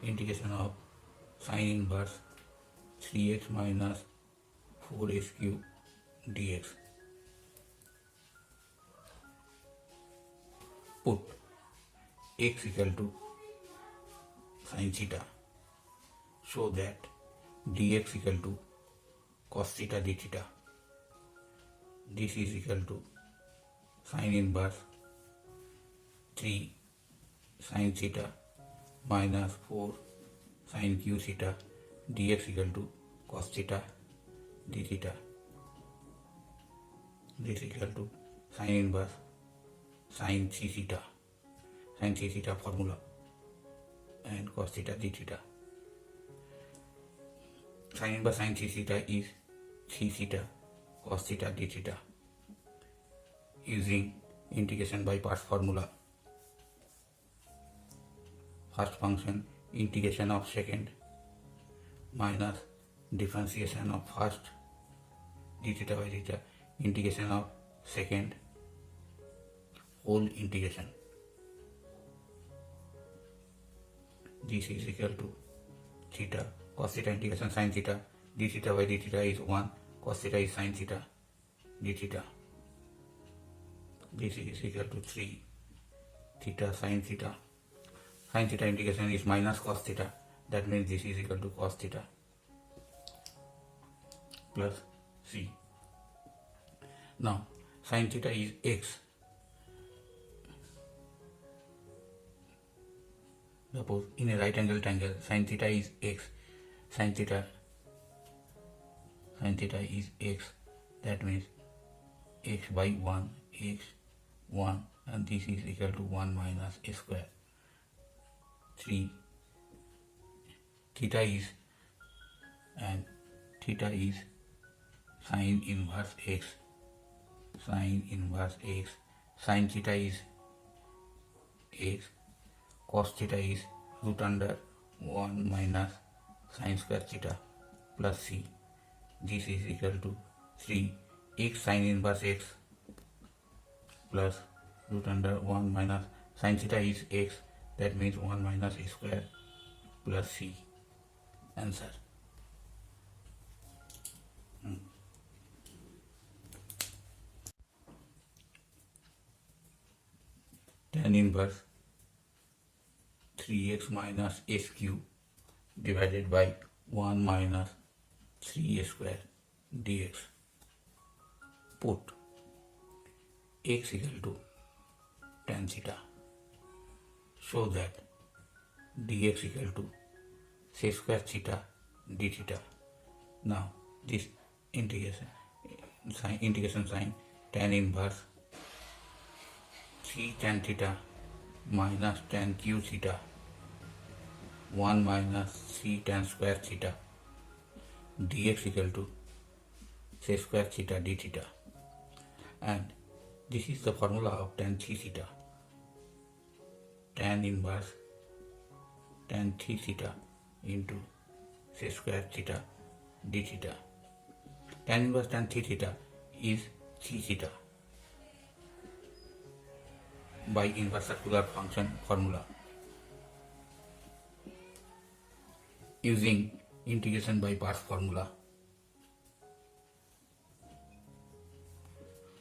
integration of sine inverse 3x minus 4x cube dx. Put x equal to sin theta, so that dx equal to cos theta d theta. This is equal to sin inverse 3 sin theta minus 4 sin q theta dx equal to cos theta d theta. This equal to sin inverse sin c theta formula, and cos theta d theta. Sin inverse sin c theta is c theta cos theta d theta. Using integration by parts formula, first function integration of second minus differentiation of first d theta by theta integration of second whole integration. This is equal to theta cos theta integration sin theta d theta by d theta is 1, cos theta is sin theta d theta. This is equal to 3 theta sin theta. Sin theta integration is minus cos theta, that means this is equal to cos theta plus c. Now sin theta is x. Suppose in a right angle triangle sin theta is x, sin theta is x, that means x by 1, x 1, and this is equal to 1 minus a square. 3 theta is sin inverse x, sin theta is x, cos theta is root under 1 minus sin square theta plus c. This is equal to 3 x sin inverse x plus root under 1 minus sin theta is x, that means 1 minus a square plus c. Answer. Tan inverse 3x minus s cube divided by 1 minus 3a square dx. Put x equal to tan theta, so that dx equal to sec square theta d theta. Now this integration sign tan inverse 3 tan theta minus tan q theta 1 minus 3 tan square theta dx equal to sec square theta d theta, and this is the formula of tan c theta. Tan inverse tan c theta into sec square theta d theta. Tan inverse tan c theta is c theta by inverse circular function formula. Using integration by parts formula,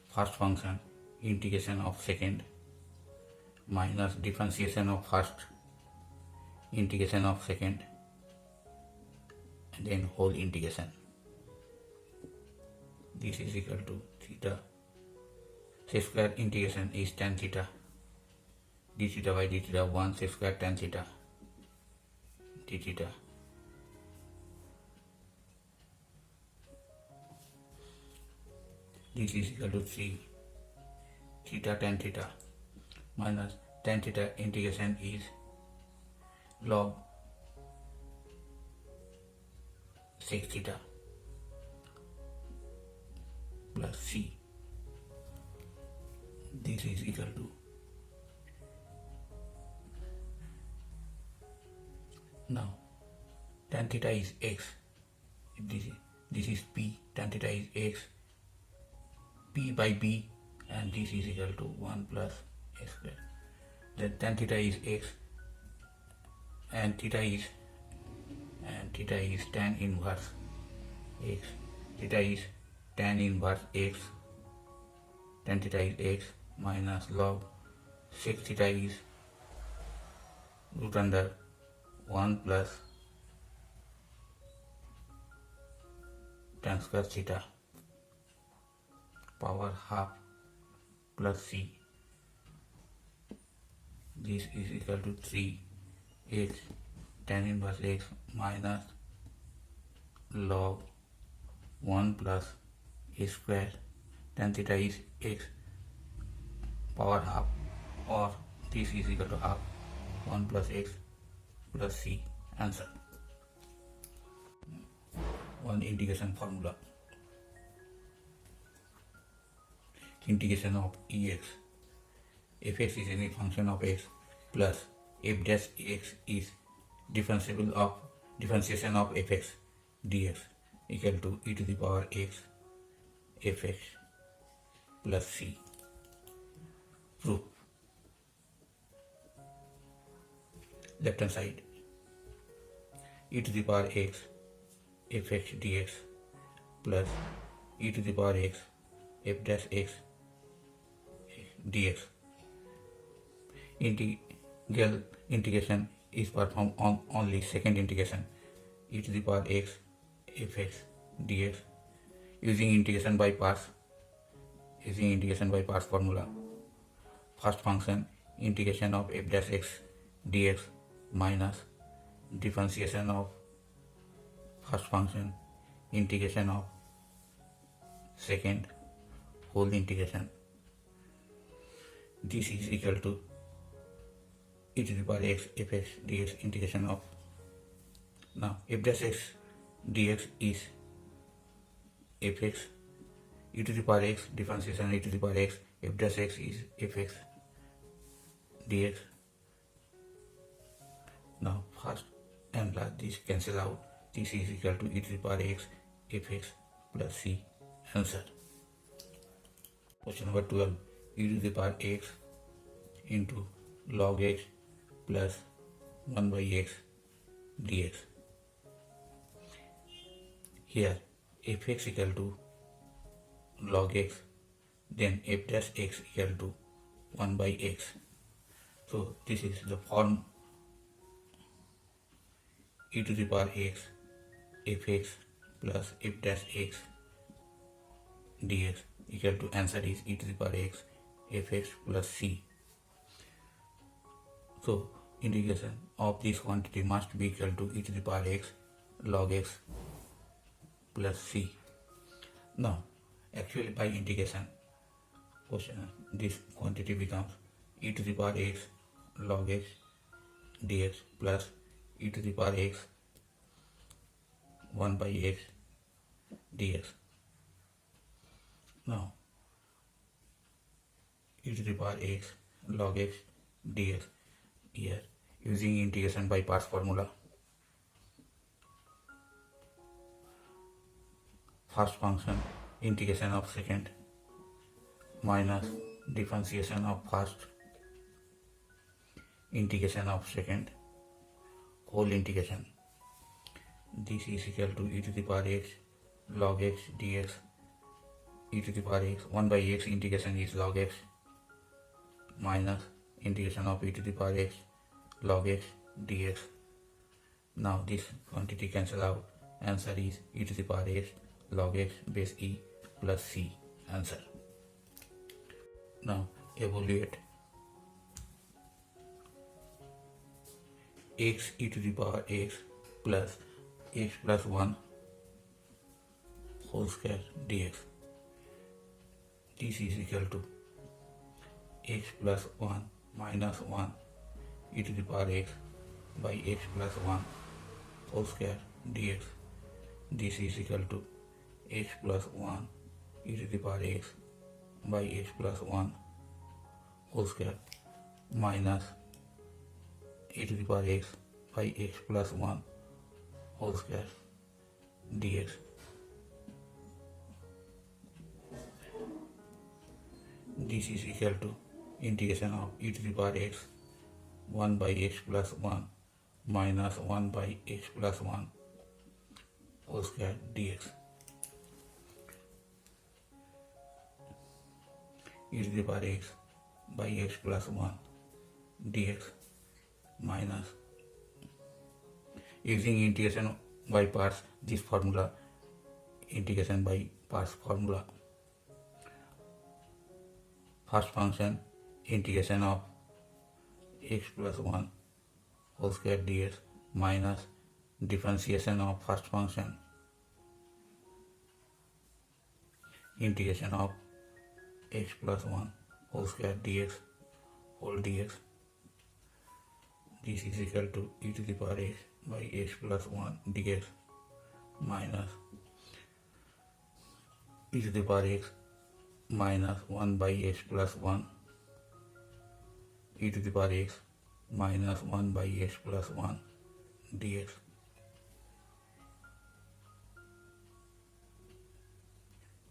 first function integration of second minus differentiation of first integration of second, and then whole integration. This is equal to theta. Sec square integration is tan theta d theta by d theta 1 sec square tan theta d theta. This is equal to 3 theta tan theta minus tan theta integration is log sec theta plus c. This is equal to now tan theta is x. This is p. Tan theta is x. P by b, and this is equal to 1 plus a square. Then tan theta is x, and theta is tan inverse x. Theta is tan inverse x. Tan theta is x minus log 6 theta is root under 1 plus tan square theta power half plus c. This is equal to 3x tan inverse x minus log 1 plus a square tan theta is x power half, or this is equal to half 1 plus x plus c. Answer. One integration formula. Integration of ex. Fx is any function of x plus f dash x is differentiation of fx dx equal to e to the power x fx plus c. Proof. Left hand side, e to the power x fx dx plus e to the power x f dash x dx. Integration is performed on only second integration, e to the power x fx dx, using integration by parts formula. First function integration of f dash x dx minus differentiation of first function integration of second whole integration. This is equal to e to the power x fx dx integration of. Now f dash x dx is fx, e to the power x differentiation e to the power x f dash x is fx dx. Now first and last this cancel out. This is equal to e to the power x fx plus c. Answer. Question number 12. E to the power x into log x plus 1 by x dx. Here fx equal to log x, then f dash x equal to 1 by x. So this is the form e to the power x fx plus f dash x dx equal to, answer is e to the power x fx plus c. So integration of this quantity must be equal to e to the power x log x plus c. Now actually by integration, this quantity becomes e to the power x log x dx plus e to the power x 1 by x dx. Now e to the power x log x dx, here using integration by parts formula. First function integration of second minus differentiation of first integration of second whole integration. This is equal to e to the power x log x dx, e to the power x 1 by x integration is log x minus integration of e to the power x log x dx. Now this quantity cancel out. Answer is e to the power x log x base e plus c. Answer. Now evaluate. X e to the power x plus 1 whole square dx. This is equal to x plus 1 minus 1 e to the power x by x plus 1 whole square dx. This is equal to x plus 1 e to the power x by x plus 1 whole square minus e to the power x by x plus 1 whole square dx. This is equal to integration of e to the power x 1 by x plus 1 minus 1 by x plus 1 whole square dx e to the power x by x plus 1 dx minus using integration by parts this formula, integration by parts formula, first function integration of x plus 1 whole square dx minus differentiation of first function integration of x plus 1 whole square dx whole dx. This is equal to e to the power x by x plus 1 dx minus e to the power x minus 1 by x plus 1 e to the power x minus 1 by x plus 1 dx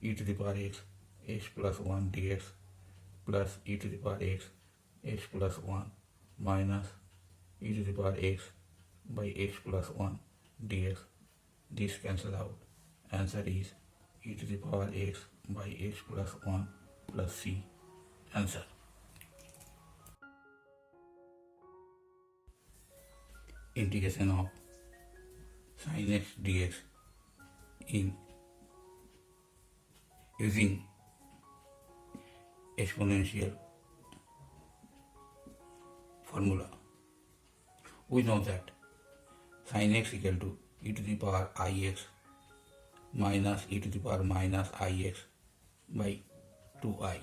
e to the power x plus 1 dx plus e to the power x plus 1 minus e to the power x by x plus 1 dx. This cancel out. Answer is e to the power x by x plus 1 plus c. Answer. Integration of sin x dx in using exponential formula. We know that sin x equal to e to the power ix minus e to the power minus ix by 2i,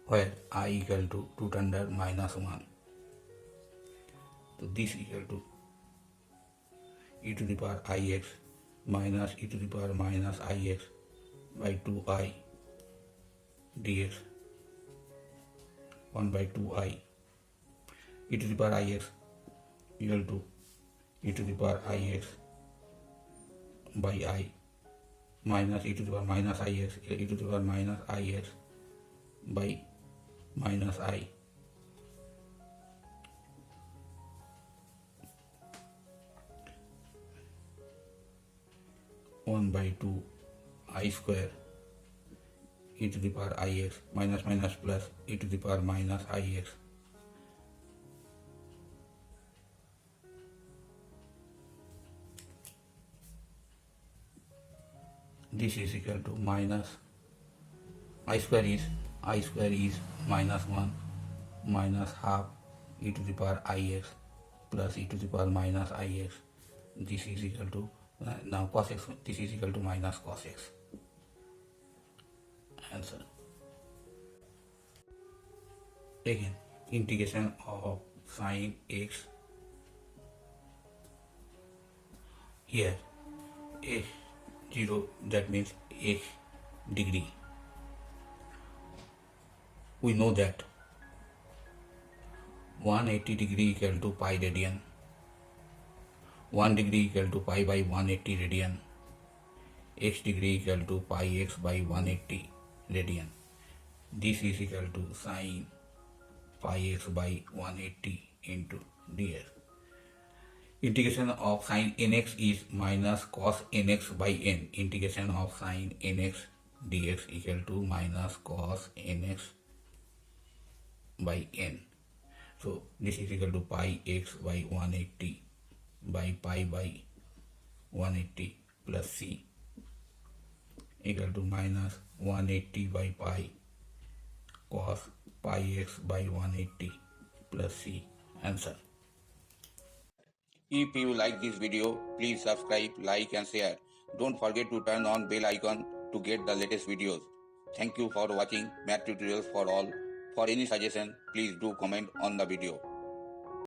where I equal to root under minus 1. So this equal to e to the power ix minus e to the power minus ix by 2i dx 1 by 2i e to the power ix equal to e to the power ix by I minus e to the power minus ix e to the power minus ix by minus I 1 by 2 I square e to the power ix minus minus plus e to the power minus ix this is equal to minus I square is minus 1 minus half e to the power ix plus e to the power minus ix. This is equal to now cos x, this is equal to minus cos x. Answer. Again, integration of sin x, here x 0, that means x degree. We know that 180 degree equal to pi radian, 1 degree equal to pi by 180 radian, x degree equal to pi x by 180 radian. This is equal to sin pi x by 180 into ds. Integration of sin nx is minus cos nx by n. Integration of sin nx dx equal to minus cos nx by n. So this is equal to pi x by 180 by pi by 180 plus c equal to minus 180 by pi cos pi x by 180 plus c. Answer. If you like this video, please subscribe, like and share. Don't forget to turn on bell icon to get the latest videos. Thank you for watching Math Tutorials for All. For any suggestion, please do comment on the video.